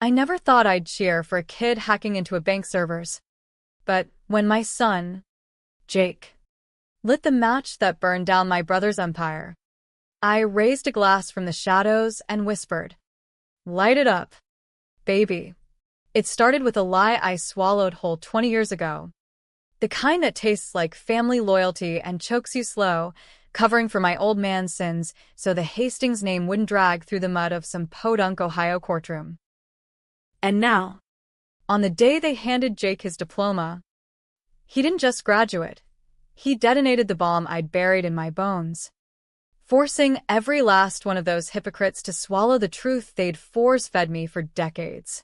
I never thought I'd cheer for a kid hacking into a bank servers. But when my son, Jake, lit the match that burned down my brother's empire, I raised a glass from the shadows and whispered, "Light it up, baby." It started with a lie I swallowed whole 20 years ago. The kind that tastes like family loyalty and chokes you slow, covering for my old man's sins so the Hastings name wouldn't drag through the mud of some podunk Ohio courtroom. And now, on the day they handed Jake his diploma, he didn't just graduate. He detonated the bomb I'd buried in my bones, forcing every last one of those hypocrites to swallow the truth they'd force-fed me for decades.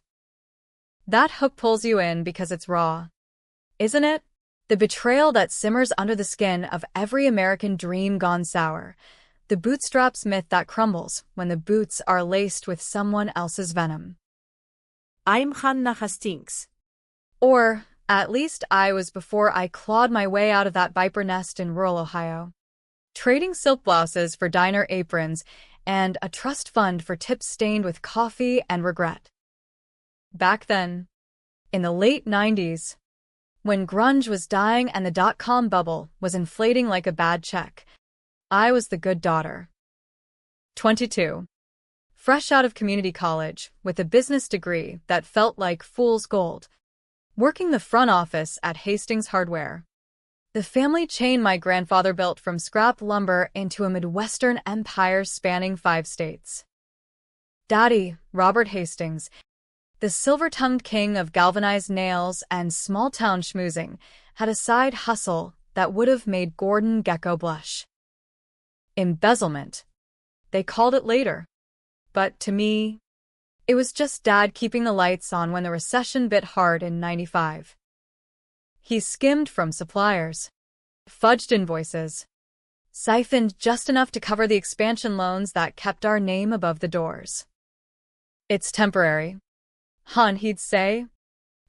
That hook pulls you in because it's raw, isn't it? The betrayal that simmers under the skin of every American dream gone sour. The bootstraps myth that crumbles when the boots are laced with someone else's venom. I'm Hannah Hastings. Or, at least I was before I clawed my way out of that viper nest in rural Ohio, trading silk blouses for diner aprons and a trust fund for tips stained with coffee and regret. Back then, in the late 90s, when grunge was dying and the dot-com bubble was inflating like a bad check, I was the good daughter. 22. Fresh out of community college, with a business degree that felt like fool's gold, working the front office at Hastings Hardware, the family chain my grandfather built from scrap lumber into a Midwestern empire spanning 5 states. Daddy, Robert Hastings, the silver-tongued king of galvanized nails and small-town schmoozing, had a side hustle that would have made Gordon Gekko blush. Embezzlement. They called it later. But to me, it was just Dad keeping the lights on when the recession bit hard in '95. He skimmed from suppliers, fudged invoices, siphoned just enough to cover the expansion loans that kept our name above the doors. "It's temporary, hon," he'd say,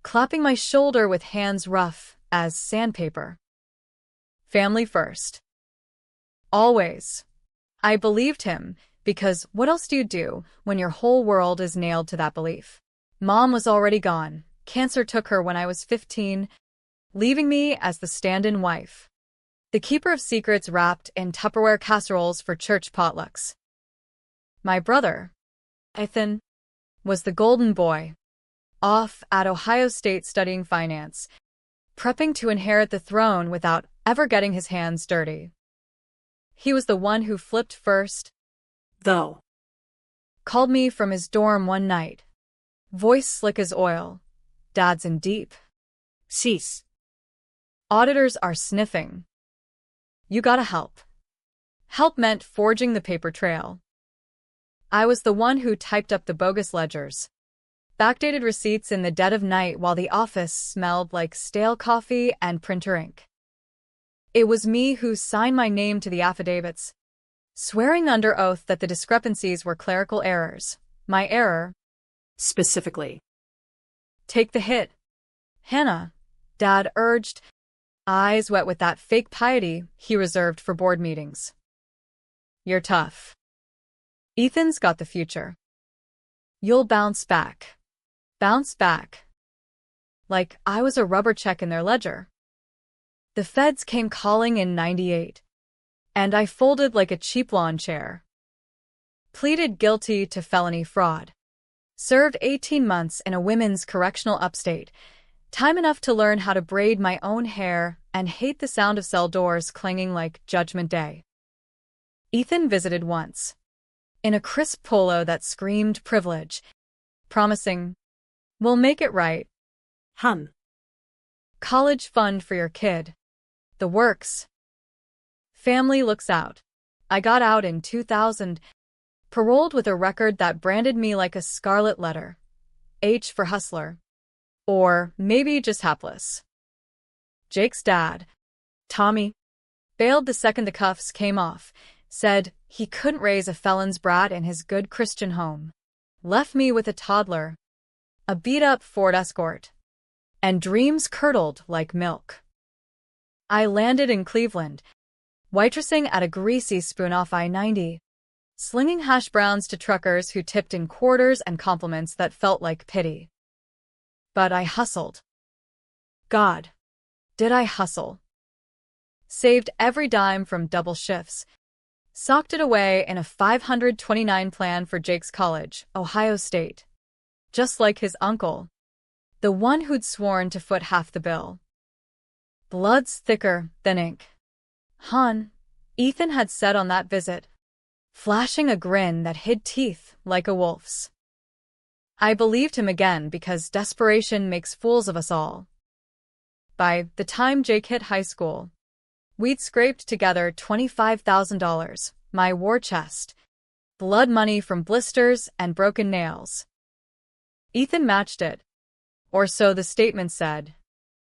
clapping my shoulder with hands rough as sandpaper. Family first. Always. I believed him, because what else do you do when your whole world is nailed to that belief? Mom was already gone. Cancer took her when I was 15, leaving me as the stand-in wife, the keeper of secrets wrapped in Tupperware casseroles for church potlucks. My brother, Ethan, was the golden boy, off at Ohio State studying finance, prepping to inherit the throne without ever getting his hands dirty. He was the one who flipped first, Though. Called me from his dorm one night. Voice slick as oil. Dad's in deep. Cease. Auditors are sniffing. You gotta help. Help meant forging the paper trail. I was the one who typed up the bogus ledgers, backdated receipts in the dead of night while the office smelled like stale coffee and printer ink. It was me who signed my name to the affidavits, swearing under oath that the discrepancies were clerical errors. My error, specifically. Take the hit, Hannah, Dad urged, eyes wet with that fake piety he reserved for board meetings. You're tough. Ethan's got the future. You'll bounce back. Bounce back. Like I was a rubber check in their ledger. The feds came calling in '98. And I folded like a cheap lawn chair. Pleaded guilty to felony fraud. Served 18 months in a women's correctional upstate, time enough to learn how to braid my own hair and hate the sound of cell doors clanging like Judgment Day. Ethan visited once, in a crisp polo that screamed privilege, promising, "We'll make it right. Hun. College fund for your kid. The works. Family looks out." I got out in 2000, paroled with a record that branded me like a scarlet letter. H for hustler. Or maybe just hapless. Jake's dad, Tommy, bailed the second the cuffs came off, said he couldn't raise a felon's brat in his good Christian home. Left me with a toddler, a beat-up Ford Escort, and dreams curdled like milk. I landed in Cleveland, waitressing at a greasy spoon off I-90, slinging hash browns to truckers who tipped in quarters and compliments that felt like pity. But I hustled. God, did I hustle? Saved every dime from double shifts, socked it away in a 529 plan for Jake's college, Ohio State. Just like his uncle, the one who'd sworn to foot half the bill. Blood's thicker than ink. Hon, Ethan had said on that visit, flashing a grin that hid teeth like a wolf's. I believed him again because desperation makes fools of us all. By the time Jake hit high school, we'd scraped together $25,000, my war chest, blood money from blisters and broken nails. Ethan matched it, or so the statement said,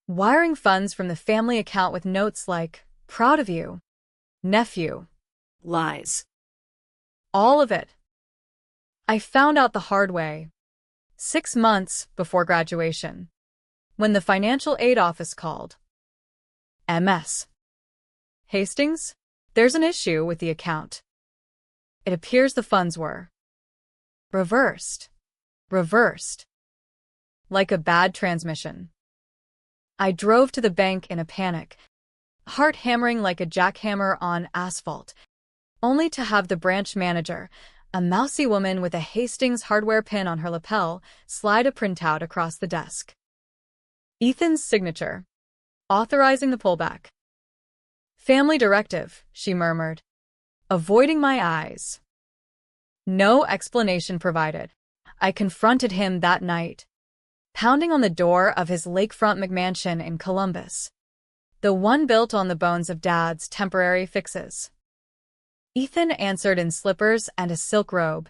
wiring funds from the family account with notes like, proud of you, nephew. Lies. All of it. I found out the hard way, 6 months before graduation, when the financial aid office called. MS. Hastings, there's an issue with the account. It appears the funds were reversed. Like a bad transmission. I drove to the bank in a panic, heart hammering like a jackhammer on asphalt, only to have the branch manager, a mousy woman with a Hastings hardware pin on her lapel, slide a printout across the desk. Ethan's signature, authorizing the pullback. Family directive, she murmured, avoiding my eyes. No explanation provided. I confronted him that night, pounding on the door of his lakefront McMansion in Columbus, the one built on the bones of Dad's temporary fixes. Ethan answered in slippers and a silk robe,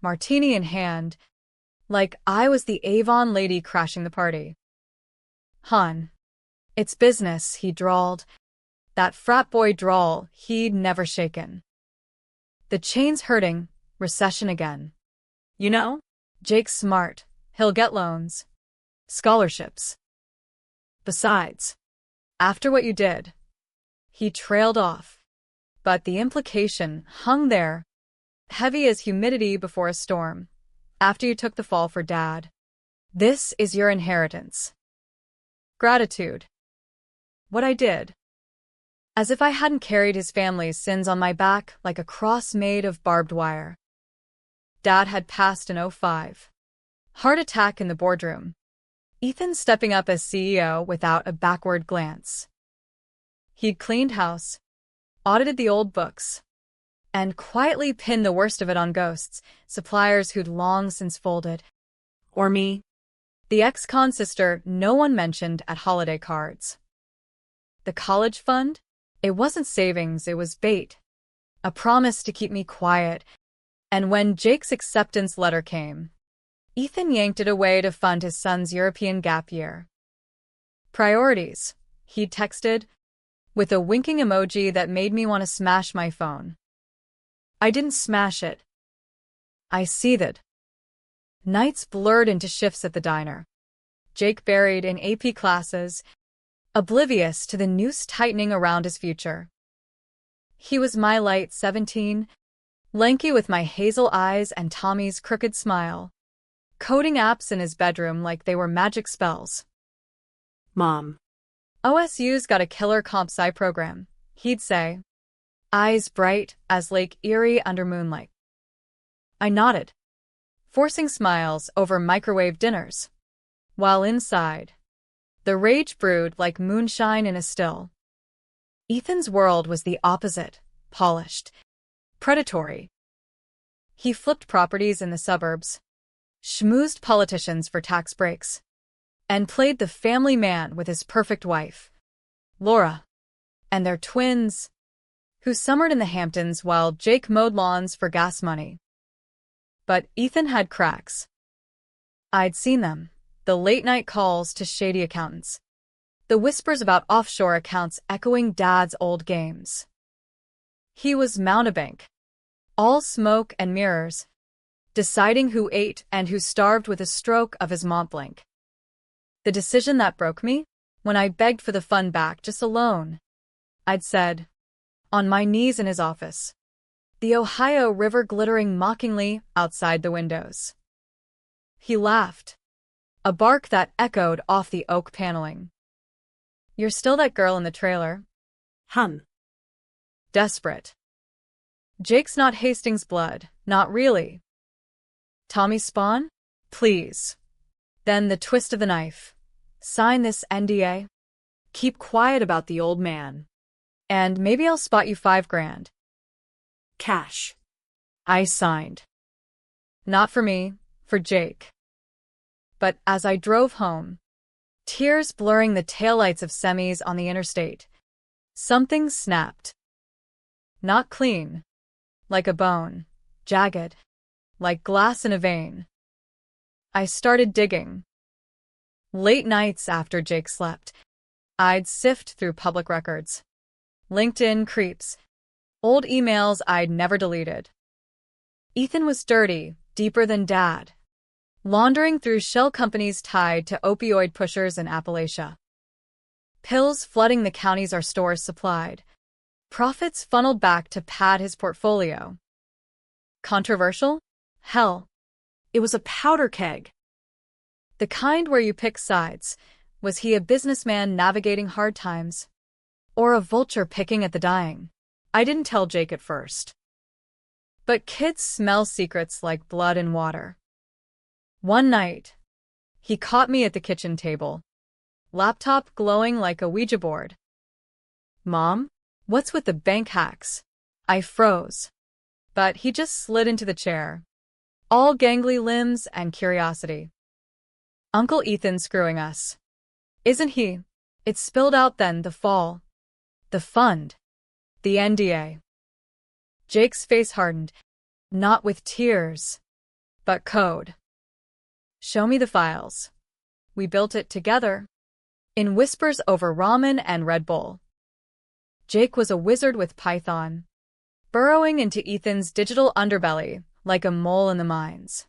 martini in hand, like I was the Avon lady crashing the party. Hon, it's business, he drawled, that frat boy drawl he'd never shaken. The chain's hurting, recession again. You know, Jake's smart, he'll get loans, scholarships. Besides, after what you did, he trailed off, but the implication hung there, heavy as humidity before a storm, after you took the fall for Dad. This is your inheritance. Gratitude. What I did. As if I hadn't carried his family's sins on my back like a cross made of barbed wire. Dad had passed in 05. Heart attack in the boardroom. Ethan stepping up as CEO without a backward glance. He'd cleaned house, audited the old books, and quietly pinned the worst of it on ghosts, suppliers who'd long since folded. Or me. The ex-con sister no one mentioned at holiday cards. The college fund? It wasn't savings, it was bait. A promise to keep me quiet. And when Jake's acceptance letter came, Ethan yanked it away to fund his son's European gap year. Priorities, he'd texted, with a winking emoji that made me want to smash my phone. I didn't smash it. I seethed. Nights blurred into shifts at the diner. Jake buried in AP classes, oblivious to the noose tightening around his future. He was my light 17, lanky with my hazel eyes and Tommy's crooked smile, coding apps in his bedroom like they were magic spells. Mom. OSU's got a killer comp sci program, he'd say, eyes bright as Lake Erie under moonlight. I nodded, forcing smiles over microwave dinners, while inside, the rage brewed like moonshine in a still. Ethan's world was the opposite, polished, predatory. He flipped properties in the suburbs, schmoozed politicians for tax breaks, and played the family man with his perfect wife, Laura, and their twins, who summered in the Hamptons while Jake mowed lawns for gas money. But Ethan had cracks. I'd seen them, the late-night calls to shady accountants, the whispers about offshore accounts echoing Dad's old games. He was mountebank, all smoke and mirrors, deciding who ate and who starved with a stroke of his Mont Blanc. The decision that broke me, when I begged for the fund back just a loan, I'd said, on my knees in his office, the Ohio River glittering mockingly outside the windows. He laughed, a bark that echoed off the oak paneling. "You're still that girl in the trailer?" Hun. Desperate. "Jake's not Hastings blood, not really." "Tommy Spawn? Please." Then the twist of the knife. "Sign this NDA. Keep quiet about the old man. And maybe I'll spot you $5,000. Cash. I signed. Not for me, for Jake. But as I drove home, tears blurring the taillights of semis on the interstate, something snapped. Not clean, like a bone, jagged, like glass in a vein. I started digging. Late nights after Jake slept, I'd sift through public records, LinkedIn creeps, old emails I'd never deleted. Ethan was dirty, deeper than Dad, laundering through shell companies tied to opioid pushers in Appalachia. Pills flooding the counties our stores supplied. Profits funneled back to pad his portfolio. Controversial? Hell, It was a powder keg. the kind where you pick sides. Was he a businessman navigating hard times? Or a vulture picking at the dying? I didn't tell Jake at first. But kids smell secrets like blood and water. One night, he caught me at the kitchen table, laptop glowing like a Ouija board. "Mom, what's with the bank hacks?" I froze. But he just slid into the chair, all gangly limbs and curiosity. "Uncle Ethan screwing us. Isn't he?" It spilled out then, the fall. The fund. The NDA. Jake's face hardened, not with tears, but code. "Show me the files." We built it together, in whispers over ramen and Red Bull. Jake was a wizard with Python, burrowing into Ethan's digital underbelly like a mole in the mines.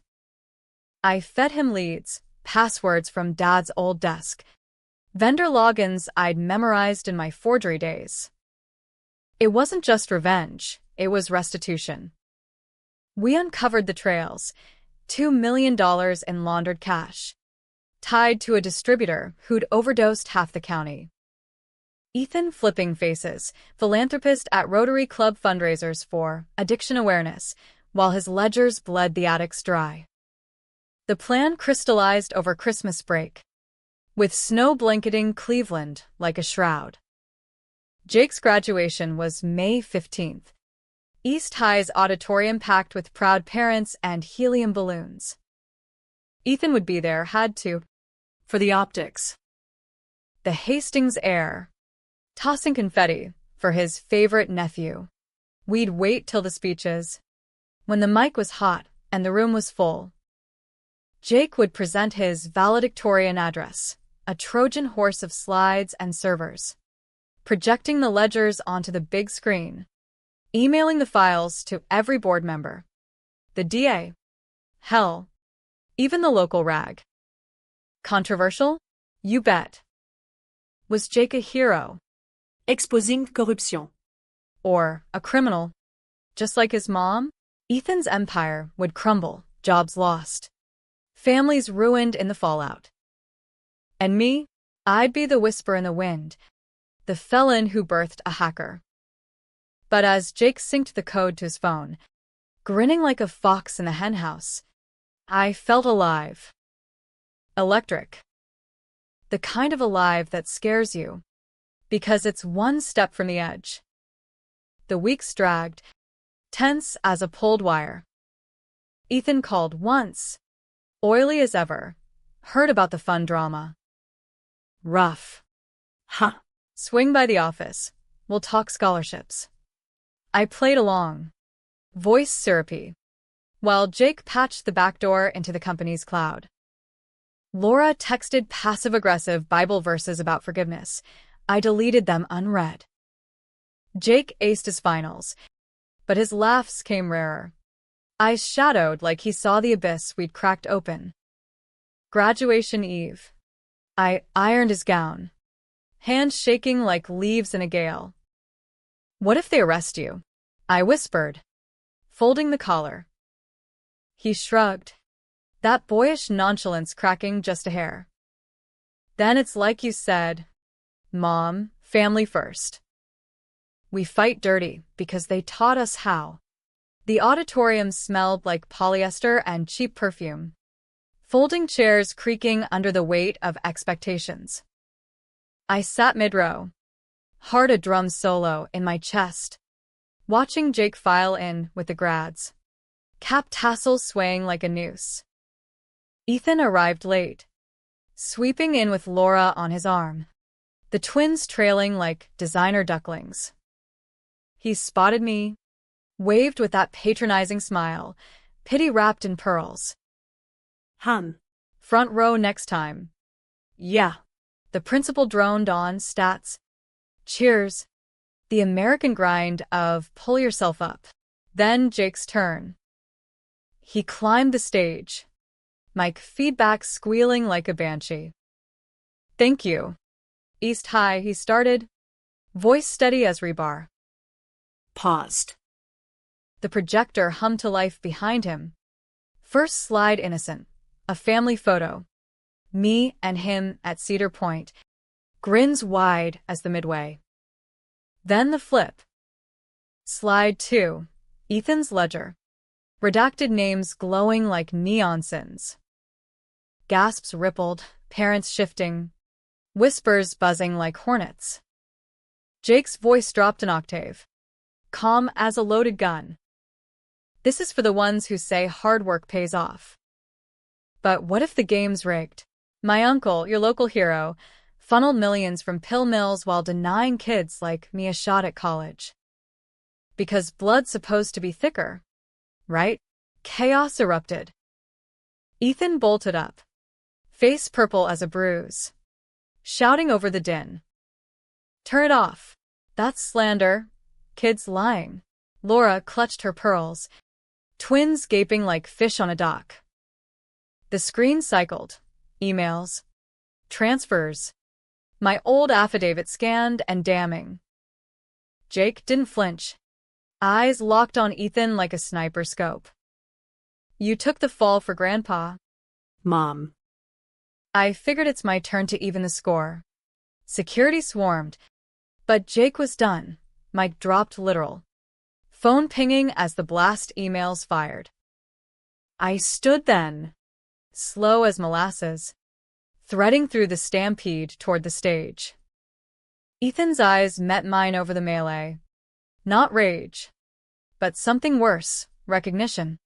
I fed him leads, passwords from Dad's old desk, vendor logins I'd memorized in my forgery days. It wasn't just revenge, it was restitution. We uncovered the trails, $2 million in laundered cash, tied to a distributor who'd overdosed half the county. Ethan flipping faces, philanthropist at Rotary Club fundraisers for addiction awareness, while his ledgers bled the attics dry. The plan crystallized over Christmas break, with snow blanketing Cleveland like a shroud. Jake's graduation was May 15th. East High's auditorium packed with proud parents and helium balloons. Ethan would be there, had to. For the optics. The Hastings air, tossing confetti for his favorite nephew. We'd wait till the speeches, when the mic was hot and the room was full. Jake would present his valedictorian address, a Trojan horse of slides and servers, projecting the ledgers onto the big screen, emailing the files to every board member. The DA. Hell, even the local rag. Controversial? You bet. Was Jake a hero? Exposing corruption. Or a criminal? Just like his mom? Ethan's empire would crumble, jobs lost, families ruined in the fallout. And me? I'd be the whisper in the wind, the felon who birthed a hacker. But as Jake synced the code to his phone, grinning like a fox in the henhouse, I felt alive. Electric. The kind of alive that scares you, because it's one step from the edge. The weeks dragged, tense as a pulled wire. Ethan called once, oily as ever, heard about the fun drama. Rough. Huh. Swing by the office, we'll talk scholarships. I played along, voice syrupy, while Jake patched the back door into the company's cloud. Laura texted passive-aggressive Bible verses about forgiveness. I deleted them unread. Jake aced his finals, but his laughs came rarer. Eyes shadowed like he saw the abyss we'd cracked open. Graduation eve. I ironed his gown, hands shaking like leaves in a gale. "What if they arrest you?" I whispered, folding the collar. He shrugged, that boyish nonchalance cracking just a hair. Then it's like you said, Mom, family first. We fight dirty because they taught us how. The auditorium smelled like polyester and cheap perfume. Folding chairs creaking under the weight of expectations. I sat mid-row, heart a drum solo in my chest, watching Jake file in with the grads, cap tassels swaying like a noose. Ethan arrived late, sweeping in with Laura on his arm, the twins trailing like designer ducklings. He spotted me, waved with that patronizing smile, pity wrapped in pearls. Han. Front row next time. Yeah. The principal droned on stats. Cheers. The American grind of pull yourself up. Then Jake's turn. He climbed the stage, mic feedback squealing like a banshee. Thank you. East high, he started, voice steady as rebar. Paused. The projector hummed to life behind him. First slide innocent, a family photo. Me and him at Cedar Point, grins wide as the midway. Then the flip. Slide 2, Ethan's ledger. Redacted names glowing like neon sins. Gasps rippled, parents shifting, whispers buzzing like hornets. Jake's voice dropped an octave, calm as a loaded gun. This is for the ones who say hard work pays off. But what if the game's rigged? My uncle, your local hero, funneled millions from pill mills while denying kids like me a shot at college. Because blood's supposed to be thicker, right? Chaos erupted. Ethan bolted up, face purple as a bruise, shouting over the din. Turn it off. That's slander. Kids lying. Laura clutched her pearls, twins gaping like fish on a dock. The screen cycled. Emails. Transfers. My old affidavit scanned and damning. Jake didn't flinch. Eyes locked on Ethan like a sniper scope. You took the fall for Grandpa. Mom. I figured it's my turn to even the score. Security swarmed. But Jake was done. Mic dropped literal. Phone pinging as the blast emails fired. I stood then, slow as molasses, threading through the stampede toward the stage. Ethan's eyes met mine over the melee. Not rage, but something worse, recognition.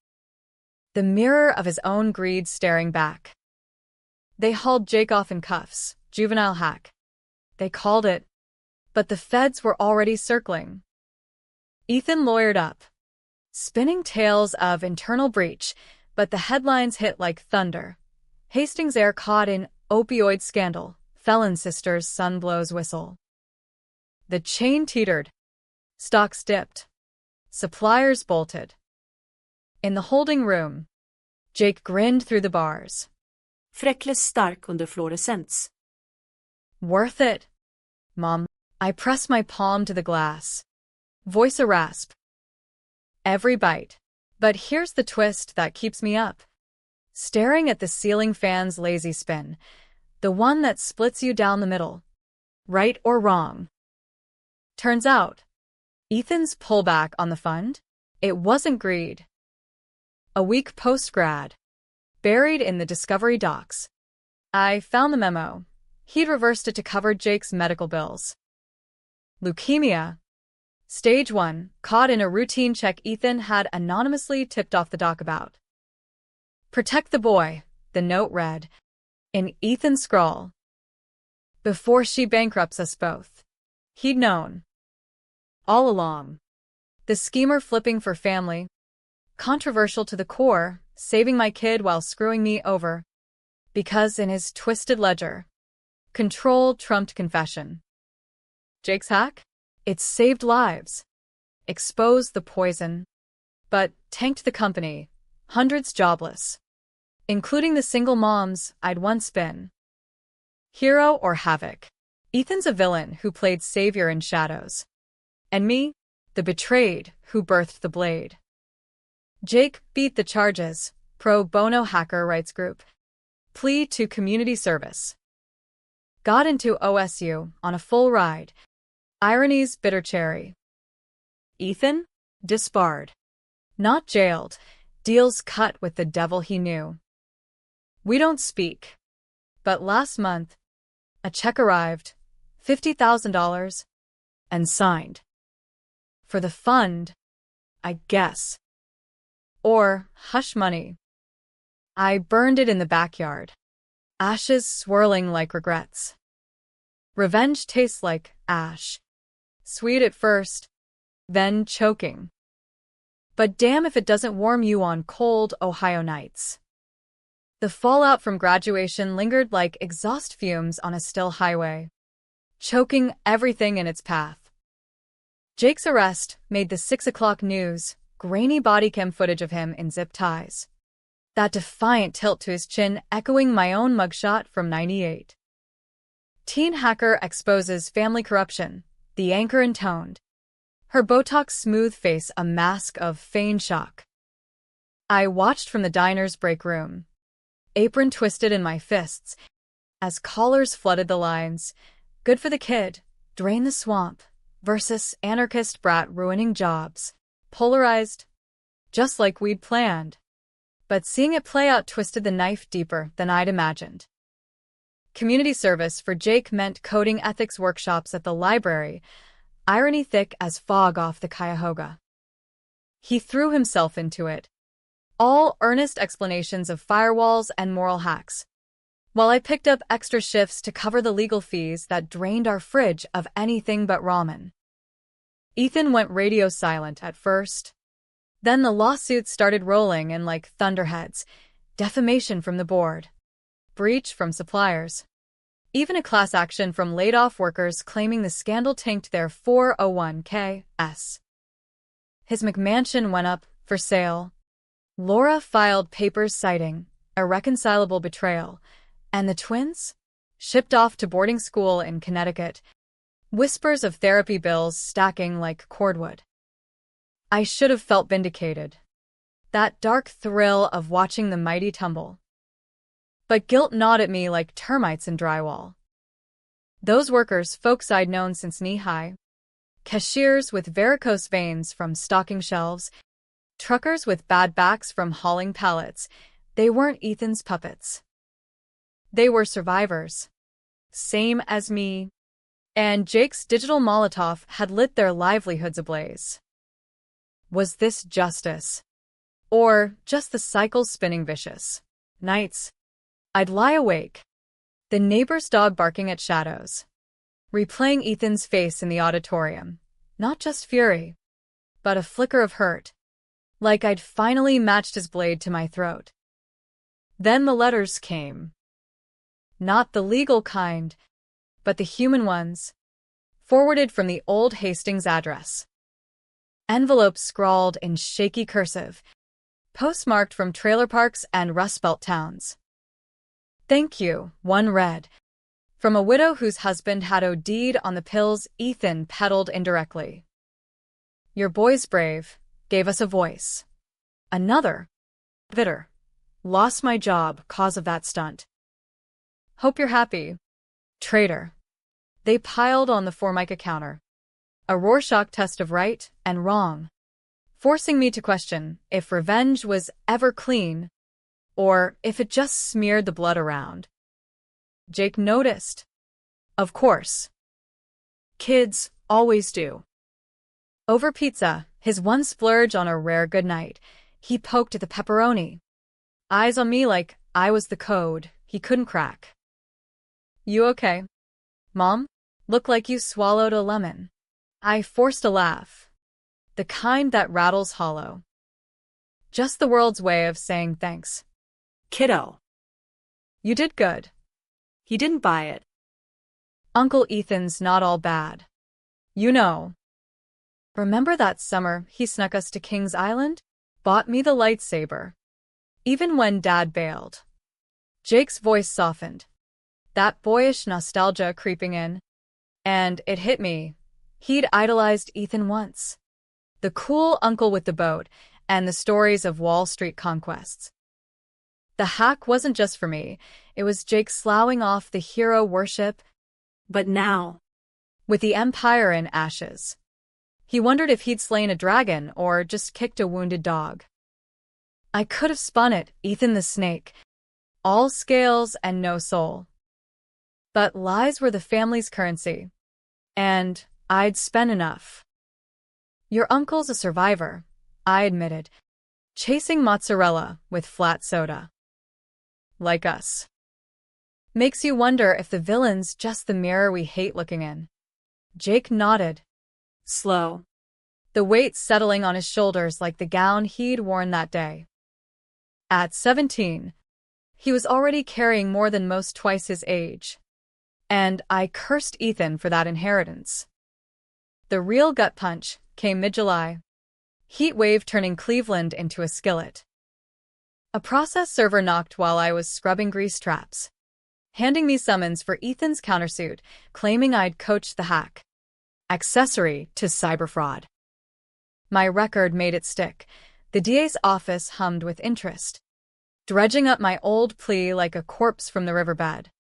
The mirror of his own greed staring back. They hauled Jake off in cuffs, juvenile hack. They called it, but the feds were already circling. Ethan lawyered up, spinning tales of internal breach, but the headlines hit like thunder. Hastings heir caught in opioid scandal, felon sister's son blows whistle. The chain teetered. Stocks dipped. Suppliers bolted. In the holding room, Jake grinned through the bars. Freckles stark under fluorescens. Worth it, Mom. I press my palm to the glass. Voice a rasp. Every bite. But here's the twist that keeps me up. Staring at the ceiling fan's lazy spin. The one that splits you down the middle. Right or wrong. Turns out, Ethan's pullback on the fund? It wasn't greed. A week post-grad. Buried in the Discovery docs. I found the memo. He'd reversed it to cover Jake's medical bills. Leukemia. Stage 1, caught in a routine check Ethan had anonymously tipped off the doc about. Protect the boy, the note read, in Ethan's scrawl. Before she bankrupts us both. He'd known. All along. The schemer flipping for family. Controversial to the core, saving my kid while screwing me over. Because in his twisted ledger, control trumped confession. Jake's hack? It saved lives, exposed the poison, but tanked the company, hundreds jobless, including the single moms I'd once been. Hero or havoc? Ethan's a villain who played savior in shadows. And me, the betrayed who birthed the blade. Jake beat the charges. Pro bono hacker rights group. Plea to community service. Got into OSU on a full ride. Irony's bitter cherry. Ethan? Disbarred. Not jailed. Deals cut with the devil he knew. We don't speak. But last month, a check arrived, $50,000, and signed. For the fund, I guess. Or hush money. I burned it in the backyard. Ashes swirling like regrets. Revenge tastes like ash. Sweet at first, then choking. But damn if it doesn't warm you on cold Ohio nights. The fallout from graduation lingered like exhaust fumes on a still highway, choking everything in its path. Jake's arrest made the 6 o'clock news, grainy body cam footage of him in zip ties. That defiant tilt to his chin echoing my own mugshot from '98. Teen hacker exposes family corruption, the anchor intoned. Her Botox-smooth face a mask of feigned shock. I watched from the diner's break room, apron twisted in my fists, as callers flooded the lines. Good for the kid, drain the swamp, versus anarchist brat ruining jobs. Polarized, just like we'd planned. But seeing it play out twisted the knife deeper than I'd imagined. Community service for Jake meant coding ethics workshops at the library, irony thick as fog off the Cuyahoga. He threw himself into it. All earnest explanations of firewalls and moral hacks, while I picked up extra shifts to cover the legal fees that drained our fridge of anything but ramen. Ethan went radio silent at first. Then the lawsuits started rolling in like thunderheads. Defamation from the board. Breach from suppliers. Even a class action from laid-off workers claiming the scandal tanked their 401(k)s. His McMansion went up for sale. Laura filed papers citing irreconcilable betrayal, and the twins? Shipped off to boarding school in Connecticut. Whispers of therapy bills stacking like cordwood. I should have felt vindicated. That dark thrill of watching the mighty tumble. But guilt gnawed at me like termites in drywall. Those workers, folks I'd known since knee-high. Cashiers with varicose veins from stocking shelves. Truckers with bad backs from hauling pallets. They weren't Ethan's puppets. They were survivors. Same as me. And Jake's digital Molotov had lit their livelihoods ablaze. Was this justice? Or just the cycle spinning vicious? Nights, I'd lie awake. The neighbor's dog barking at shadows. Replaying Ethan's face in the auditorium. Not just fury, but a flicker of hurt. Like I'd finally matched his blade to my throat. Then the letters came. Not the legal kind, but the human ones. Forwarded from the old Hastings address. Envelopes scrawled in shaky cursive. Postmarked from trailer parks and Rust Belt towns. Thank you, one read. From a widow whose husband had OD'd on the pills Ethan peddled indirectly. Your boy's brave, gave us a voice. Another. Bitter. Lost my job, cause of that stunt. Hope you're happy. Traitor. They piled on the Formica counter. A Rorschach test of right and wrong. Forcing me to question if revenge was ever clean, or if it just smeared the blood around. Jake noticed. Of course. Kids always do. Over pizza, his one splurge on a rare good night, he poked at the pepperoni. Eyes on me like I was the code he couldn't crack. You okay? Mom? Look like you swallowed a lemon. I forced a laugh. The kind that rattles hollow. Just the world's way of saying thanks. Kiddo. You did good. He didn't buy it. Uncle Ethan's not all bad. You know. Remember that summer he snuck us to Kings Island? Bought me the lightsaber. Even when Dad bailed. Jake's voice softened. That boyish nostalgia creeping in. And it hit me. He'd idolized Ethan once. The cool uncle with the boat, and the stories of Wall Street conquests. The hack wasn't just for me, it was Jake sloughing off the hero worship. But now, With the empire in ashes, he wondered if he'd slain a dragon or just kicked a wounded dog. I could have spun it, Ethan the Snake, all scales and no soul. But lies were the family's currency, and I'd spent enough. Your uncle's a survivor, I admitted, chasing mozzarella with flat soda. Like us. Makes you wonder if the villain's just the mirror we hate looking in. Jake nodded, slow. the weight settling on his shoulders like the gown he'd worn that day. At 17, he was already carrying more than most twice his age. And I cursed Ethan for that inheritance. The real gut punch came mid-July. Heat wave turning Cleveland into a skillet. A process server knocked while I was scrubbing grease traps, handing me summons for Ethan's countersuit, claiming I'd coached the hack. Accessory to cyber fraud. My record made it stick. The DA's office hummed with interest, dredging up my old plea like a corpse from the riverbed.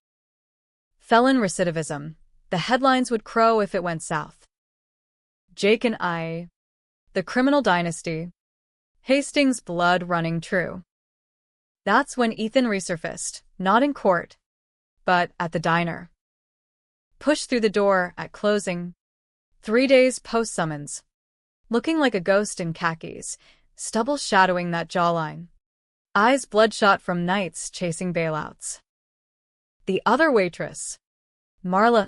Felon recidivism. The headlines would crow if it went south. Jake and I. The criminal dynasty. Hastings' blood running true. That's when Ethan resurfaced, not in court, but at the diner. Pushed through the door at closing. 3 days post-summons. Looking like a ghost in khakis, stubble shadowing that jawline. Eyes bloodshot from nights chasing bailouts. The other waitress, Marla,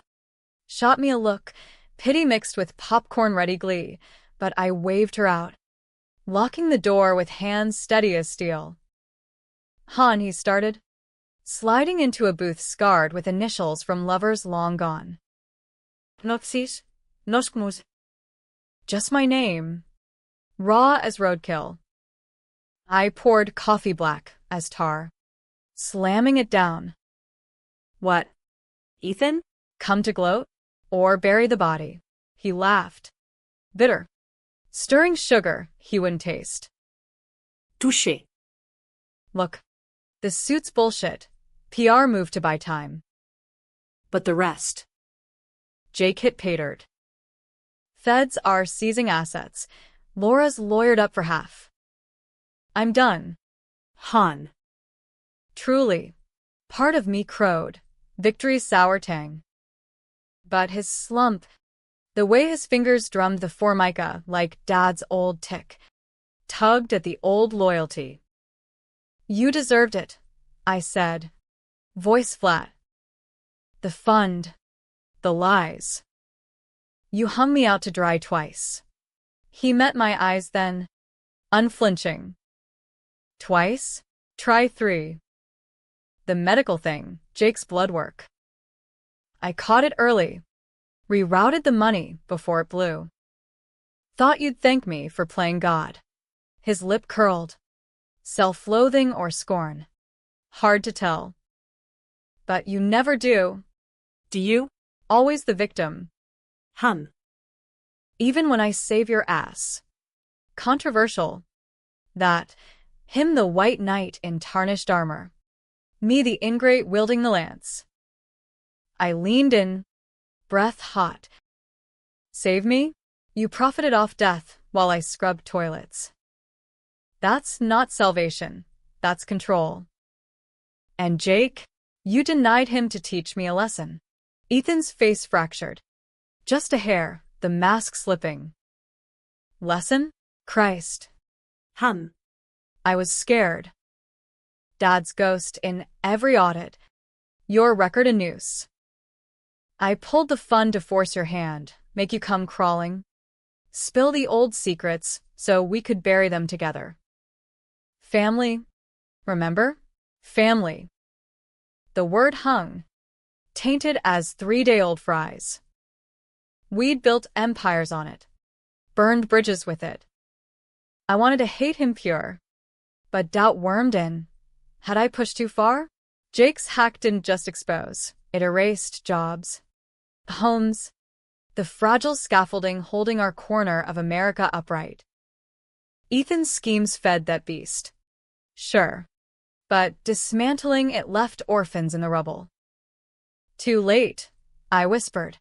shot me a look, pity mixed with popcorn-ready glee, but I waved her out, locking the door with hands steady as steel. Han, he started, sliding into a booth scarred with initials from lovers long gone. Noxis, Noskmus. Just my name. Raw as roadkill. I poured coffee black as tar, slamming it down. What? Ethan? Come to gloat? Or bury the body? He laughed. Bitter. Stirring sugar he wouldn't taste. Touché. Look. This suit's bullshit. PR move to buy time. But the rest? Jake hit paydirt. Feds are seizing assets. Laura's lawyered up for half. I'm done. Han. Truly. Part of me crowed. Victory's sour tang. But his slump, the way his fingers drummed the formica like Dad's old tick, tugged at the old loyalty. You deserved it, I said, voice flat. The fund, the lies. You hung me out to dry twice. He met my eyes then, unflinching. Twice? Try 3. The medical thing, Jake's blood work. I caught it early, rerouted the money before it blew. Thought you'd thank me for playing God. His lip curled. Self-loathing or scorn. Hard to tell. But you never do. Do you? Always the victim. Han. Even when I save your ass. Controversial. That, him the white knight in tarnished armor. Me the ingrate wielding the lance. I leaned in, breath hot. Save me? You profited off death while I scrubbed toilets. That's not salvation, that's control. And Jake, you denied him to teach me a lesson. Ethan's face fractured. Just a hair, the mask slipping. Lesson? Christ. Han. I was scared. Dad's ghost in every audit. Your record a noose. I pulled the fun to force your hand, make you come crawling. Spill the old secrets so we could bury them together. Family. Remember? Family. The word hung, tainted as 3-day-old fries. We'd built empires on it, burned bridges with it. I wanted to hate him pure, but doubt wormed in. Had I pushed too far? Jake's hack didn't just expose, it erased jobs, homes, the fragile scaffolding holding our corner of America upright. Ethan's schemes fed that beast. Sure. But dismantling it left orphans in the rubble. Too late, I whispered.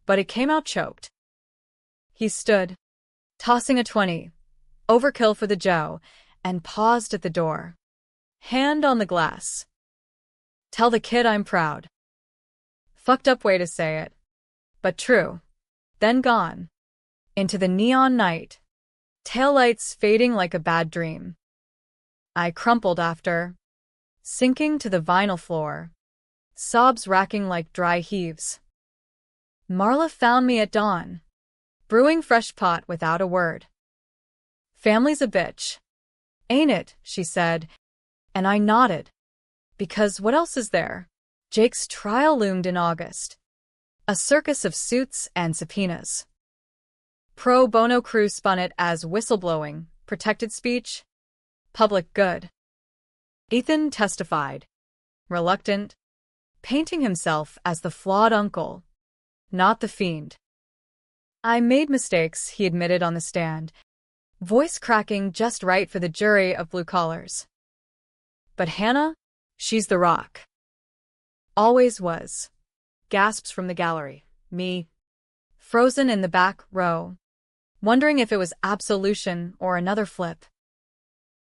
But it came out choked. He stood, tossing a 20, overkill for the Joe, and paused at the door. Hand on the glass. Tell the kid I'm proud. Fucked up way to say it. But true. Then gone. Into the neon night. Taillights fading like a bad dream. I crumpled after, sinking to the vinyl floor. Sobs racking like dry heaves. Marla found me at dawn, brewing fresh pot without a word. Family's a bitch. Ain't it, she said, and I nodded. Because what else is there? Jake's trial loomed in August. A circus of suits and subpoenas. Pro bono crew spun it as whistleblowing, protected speech, public good. Ethan testified, reluctant, painting himself as the flawed uncle, not the fiend. I made mistakes, he admitted on the stand, voice cracking just right for the jury of blue collars. But Hannah, she's the rock. Always was. Gasps from the gallery. Me, frozen in the back row, wondering if it was absolution or another flip.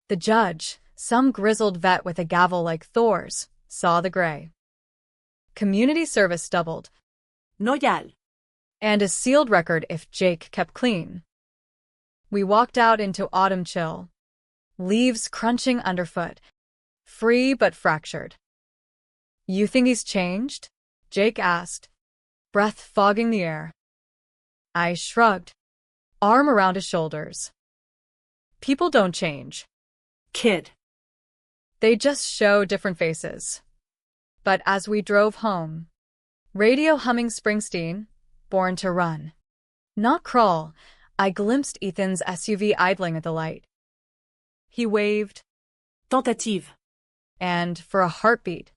The judge, some grizzled vet with a gavel like Thor's, saw the gray. Community service doubled. Noyal. And a sealed record if Jake kept clean. We walked out into autumn chill. Leaves crunching underfoot. Free but fractured. You think he's changed? Jake asked, breath fogging the air. I shrugged, arm around his shoulders. People don't change. Kid. They just show different faces. But as we drove home, radio humming Springsteen, Born to Run. Not crawl, I glimpsed Ethan's SUV idling at the light. He waved. Tentative. And, for a heartbeat,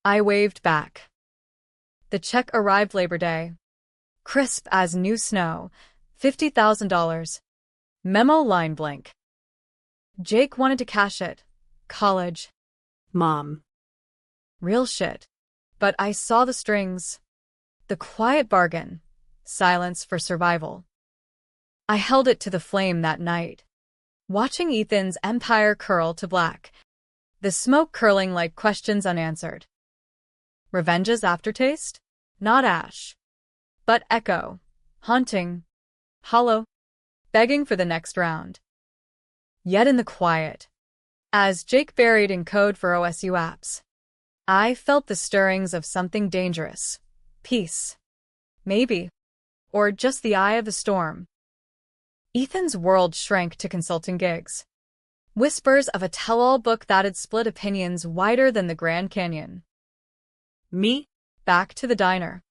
I waved back. The check arrived Labor Day. Crisp as new snow, $50,000. Memo line blank. Jake wanted to cash it. College. Mom. Real shit. But I saw the strings. The quiet bargain. Silence for survival. I held it to the flame that night, watching Ethan's empire curl to black, the smoke curling like questions unanswered. Revenge's aftertaste? Not ash, but echo, haunting, hollow, begging for the next round. Yet in the quiet, as Jake buried in code for OSU apps, I felt the stirrings of something dangerous. Peace. Maybe. Or just the eye of the storm. Ethan's world shrank to consulting gigs. Whispers of a tell-all book that had split opinions wider than the Grand Canyon. Me? Back to the diner.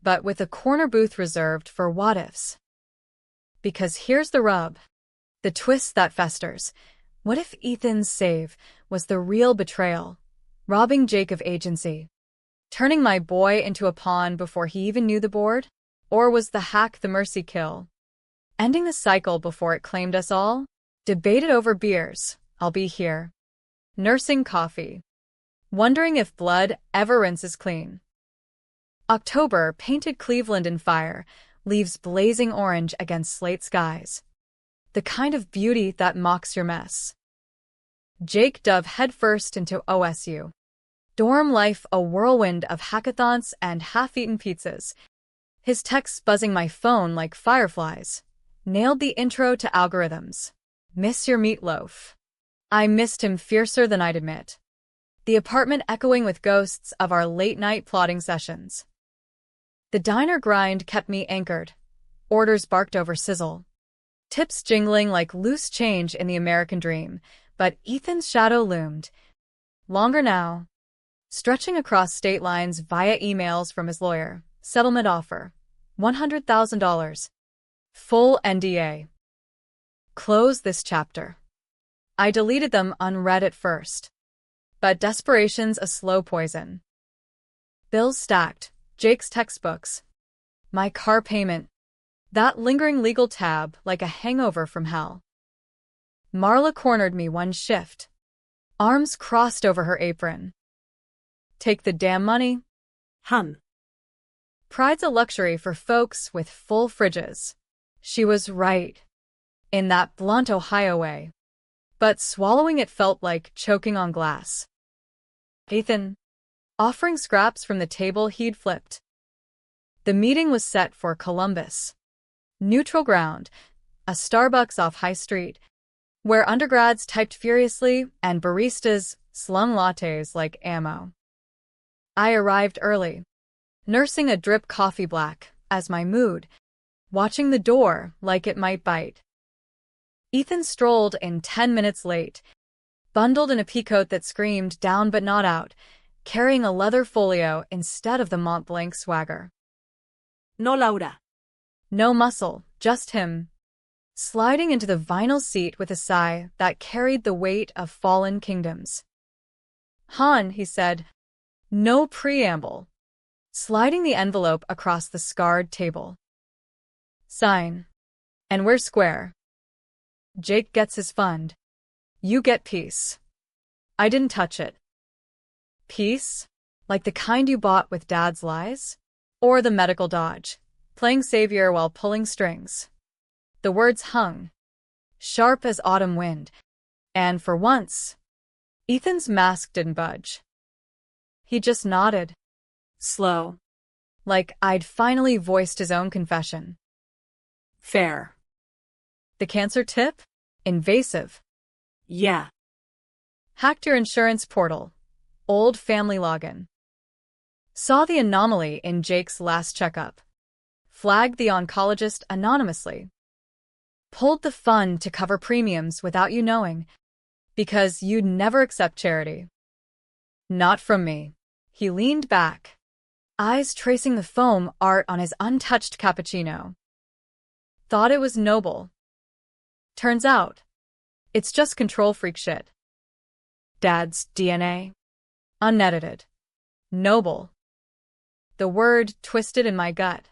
But with a corner booth reserved for what-ifs. Because here's the rub. The twist that festers. What if Ethan's save was the real betrayal? Robbing Jake of agency. Turning my boy into a pawn before he even knew the board? Or was the hack the mercy kill? Ending the cycle before it claimed us all? Debated over beers. I'll be here. Nursing coffee. Wondering if blood ever rinses clean. October painted Cleveland in fire, leaves blazing orange against slate skies. The kind of beauty that mocks your mess. Jake dove headfirst into OSU. Dorm life a whirlwind of hackathons and half-eaten pizzas. His texts buzzing my phone like fireflies. Nailed the intro to algorithms. Miss your meatloaf. I missed him fiercer than I'd admit. The apartment echoing with ghosts of our late-night plotting sessions. The diner grind kept me anchored. Orders barked over sizzle. Tips jingling like loose change in the American dream, but Ethan's shadow loomed. Longer now. Stretching across state lines via emails from his lawyer. Settlement offer. $100,000. Full NDA. Close this chapter. I deleted them unread at first. But desperation's a slow poison. Bills stacked. Jake's textbooks. My car payment. That lingering legal tab like a hangover from hell. Marla cornered me one shift, arms crossed over her apron. Take the damn money. Hun. Pride's a luxury for folks with full fridges. She was right, in that blunt Ohio way. But swallowing it felt like choking on glass. Ethan, offering scraps from the table he'd flipped. The meeting was set for Columbus. Neutral ground, a Starbucks off High Street, where undergrads typed furiously and baristas slung lattes like ammo. I arrived early, nursing a drip coffee black as my mood, watching the door like it might bite. Ethan strolled in 10 minutes late, bundled in a peacoat that screamed down but not out, carrying a leather folio instead of the Mont Blanc swagger. No, Laura. No muscle, just him, sliding into the vinyl seat with a sigh that carried the weight of fallen kingdoms. Han, he said, no preamble, sliding the envelope across the scarred table. Sign. And we're square. Jake gets his fund. You get peace. I didn't touch it. Peace? Like the kind you bought with Dad's lies? Or the medical dodge, playing savior while pulling strings? The words hung, sharp as autumn wind, and for once, Ethan's mask didn't budge. He just nodded, slow, like I'd finally voiced his own confession. Fair. The cancer tip? Invasive. Yeah. Hacked your insurance portal. Old family login. Saw the anomaly in Jake's last checkup. Flagged the oncologist anonymously. Pulled the fund to cover premiums without you knowing, because you'd never accept charity. Not from me. He leaned back, eyes tracing the foam art on his untouched cappuccino. Thought it was noble. Turns out, it's just control freak shit. Dad's DNA. Unedited. Noble. The word twisted in my gut.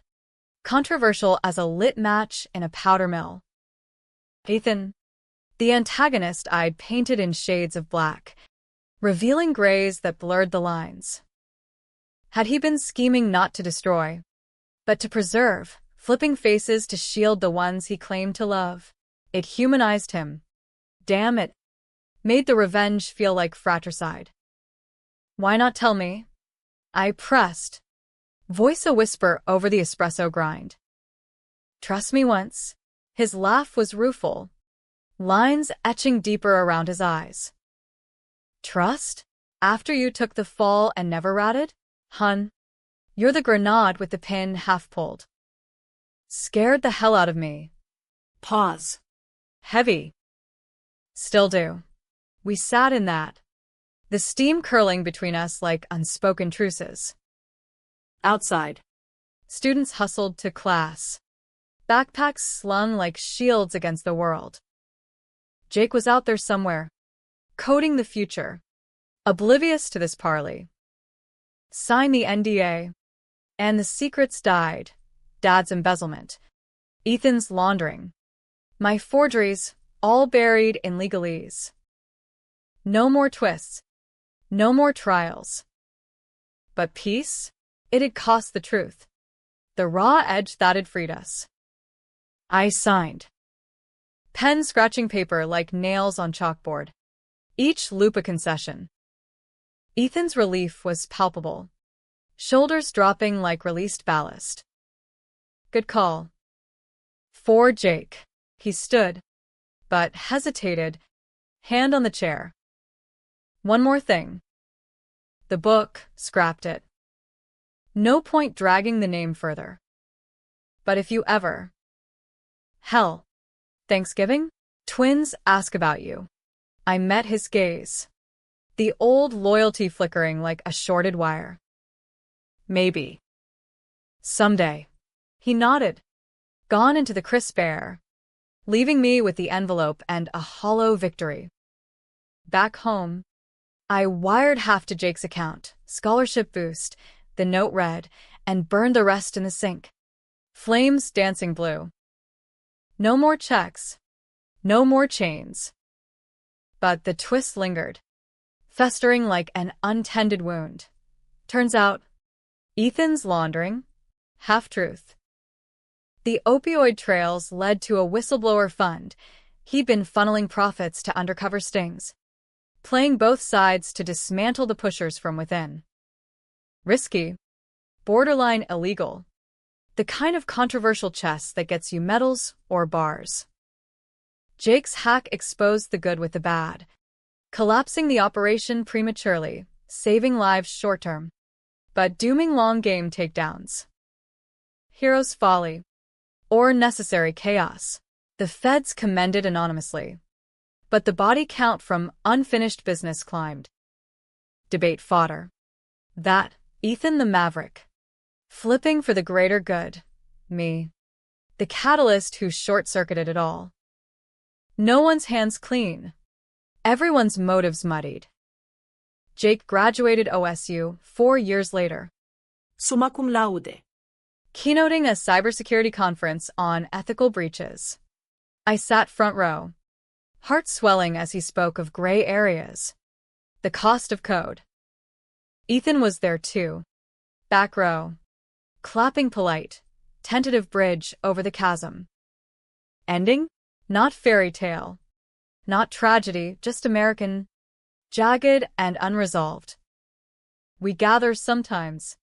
Controversial as a lit match in a powder mill. Ethan, the antagonist I'd painted in shades of black, revealing grays that blurred the lines. Had he been scheming not to destroy, but to preserve, flipping faces to shield the ones he claimed to love? It humanized him. Damn it. Made the revenge feel like fratricide. Why not tell me? I pressed, voice a whisper over the espresso grind. Trust me once. His laugh was rueful, lines etching deeper around his eyes. Trust? After you took the fall and never ratted? Hun, you're the grenade with the pin half pulled. Scared the hell out of me. Pause. Heavy. Still do. We sat in that, the steam curling between us like unspoken truces. Outside. Students hustled to class, backpacks slung like shields against the world. Jake was out there somewhere, coding the future, oblivious to this parley. Sign the NDA, and the secrets died. Dad's embezzlement, Ethan's laundering, my forgeries, all buried in legalese. No more twists, no more trials. But peace? It had cost the truth, the raw edge that had freed us. I signed. Pen scratching paper like nails on chalkboard, each loop a concession. Ethan's relief was palpable, shoulders dropping like released ballast. Good call. For Jake. He stood, but hesitated, hand on the chair. One more thing. The book, scrapped it. No point dragging the name further. But if you ever... Hell. Thanksgiving? Twins ask about you. I met his gaze. The old loyalty flickering like a shorted wire. Maybe. Someday. He nodded, gone into the crisp air, leaving me with the envelope and a hollow victory. Back home, I wired half to Jake's account, scholarship boost, the note read, and burned the rest in the sink. Flames dancing blue. No more checks. No more chains. But the twist lingered, festering like an untended wound. Turns out, Ethan's laundering, half-truth. The opioid trails led to a whistleblower fund. He'd been funneling profits to undercover stings, playing both sides to dismantle the pushers from within. Risky, borderline illegal. The kind of controversial chess that gets you medals or bars. Jake's hack exposed the good with the bad, collapsing the operation prematurely, saving lives short-term, but dooming long-game takedowns. Hero's folly, or necessary chaos. The feds commended anonymously, but the body count from unfinished business climbed. Debate fodder. That, Ethan the Maverick. Flipping for the greater good. Me. The catalyst who short-circuited it all. No one's hands clean. Everyone's motives muddied. Jake graduated OSU 4 years later, Summa cum laude. keynoting a cybersecurity conference on ethical breaches. I sat front row, heart swelling as he spoke of gray areas, the cost of code. Ethan was there too, back row, clapping polite, tentative bridge over the chasm. Ending? Not fairy tale, not tragedy, just American, jagged and unresolved. We gather sometimes.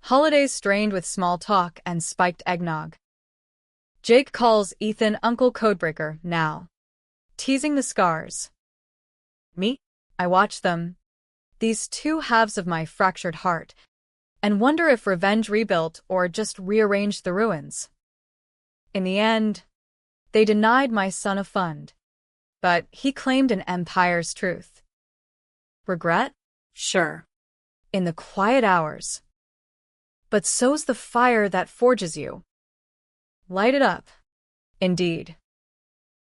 Holidays strained with small talk and spiked eggnog. Jake calls Ethan Uncle Codebreaker now, teasing the scars. Me? I watch them, these two halves of my fractured heart, and wonder if revenge rebuilt or just rearranged the ruins. In the end, they denied my son a fund, but he claimed an empire's truth. Regret? Sure. In the quiet hours. But so's the fire that forges you. Light it up. Indeed.